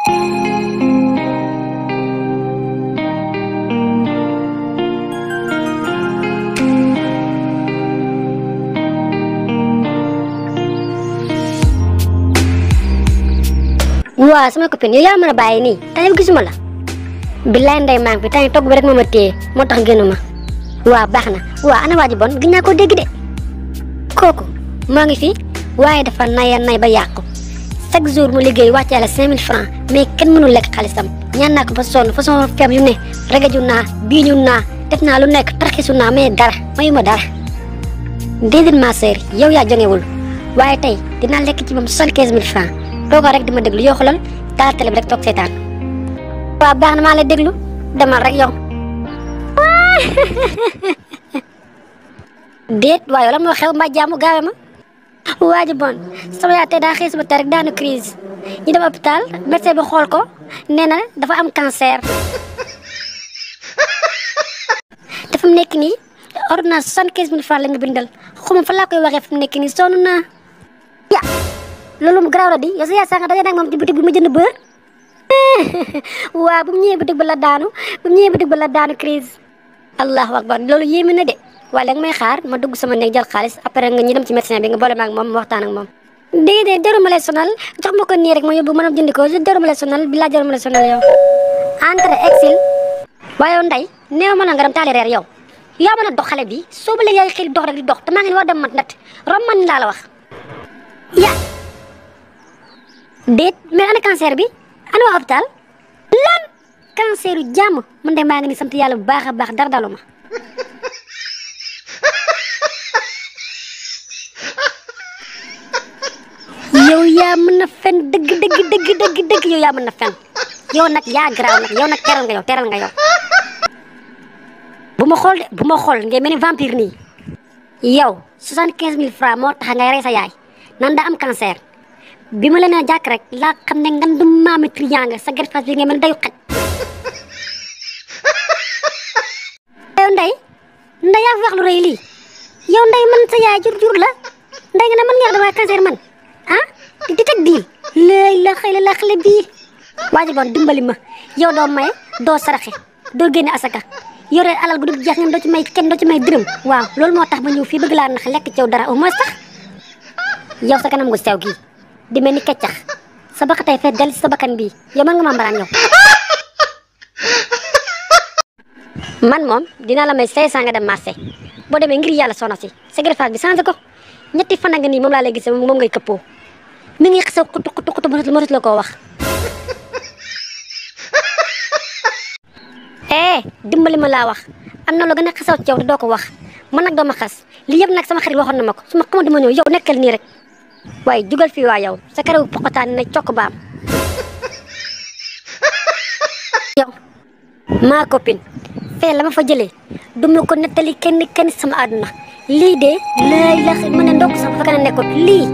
Wah, sama copine yow yaa mën a bàyyi nii tey gisuma la billaay ndey maa ngi fi tey togg bi rek moo ma téye moo tax génnuma waa baax na waa ana waa ji bon gis naa ko dégg de kooku moo ngi fi waaye dafa nay ba yàqu chaque jour mu liggéey wàccee la 5000 francs mais kenn mënul lekk xaalisam ñaan naa ko ba sonn façon feem yu ne regaju naa biiñu naa def naa lu nekk tarxisu naa mais dara mayuma dara déedéet ma sœur yow yaa jongewul waaye tey dinaa lekk ci moom 75000 francs tooga rek dima déglu yoo xoolal taal télé bi rek toog seetaan waa baax na maa lay déglu demal rek yow déet waaye la moo xew mbaa jaamu gaawe ma waa ji bon sama yaa tey daa xëy suba tey rek daanu crise ñu dem hôpital médecin bi xool ko nee na dafa am cancer dafa mu nekk nii ordonnance 75000 francs la nga bindal xuma fa laa koy waxee fu mu nekk nii sonn naa ya loolu mu garaaw la di yow sa yaa sànq daje nag moom ci boutique bi ma jënd beurre waaw bu mu ñëwee boutique ba la daanu crise allahu akbar loolu yéeme na de waaye léegi may xaar ma dugg sama néeg jël xaalis après nga ñu dem ci médecin bi nga boole ma ak moom waxtaan ak moom déedéet jarul ma lay sonal jox ma ko nii rek ma yóbbu ma jënd ko jarul ma lay sonal bilaa jarul ma lay sonal yow entre exil waaye yow ndey néew ma na nga dem taali reer yow yaa mën a dox xale bi soo ba léegi yaay xëy dox rek di dox te maa ngi war dem mat nat rom man laa la wax ya déet mais ana cancer bi ana waa hôpital lan cancer yu jàmm man de maa ngi ni sant yàlla bu baax a baax dara dalu ma yow yaa mën na fen dëgg yow yaa mën na fen yow nag yaa garaaw nag yow nag teral nga yow bu ma xool ngay mel ni vampire nii yow 75000 francs moo tax ngay rey sa yaay nan daa am cancer bi ma la nee jàkk rek laa xam ne nga du maami triangle sa gerte bi ngay mel ni dayu xaj yow ndey yaa fi wax lu rëy lii yow ndey man sa yaay jur la ndey nga ne man nga dama cancer man ah di teg diil léegi la xëy la xale bii waa ji bon dimbali ma yow doo maye doo saraxe doo génne asaka yore alal gu dul jeex ngeen doo ci may kenn doo ci may dërëm waaw loolu moo tax ma ñëw fii bëgg laa nax lekk ci yow dara au moins sax yow sa kanam gu sew gii di mel ni keccax sa bakatay fee del sa bakkan bii yow mën nga ma mbaraan yow man moom dinaa la may 500 nga dem marché boo demee ngir yàlla soxna si sa greffage bi changé ko ñetti fan nga nii moom laa lay gisee moom ngay këppoo mi ngi xew xutu mënut la koo wax dimbali ma laa wax am na lu gën a xesaw ci yow te doo ko wax man nag doo ma xas li yëpp nag sama xarit waxoon na ma ko su ma xamante ma ñëw yow nekkal nii rek waaye jugal fii waa yow sa karaw poqotaan na cokk baam yow maa copine fee la ma fa jëlee du ma ko nettali kenn sama àdduna lii de lay la mën a ndokk sax bu fekkee ne nekkut lii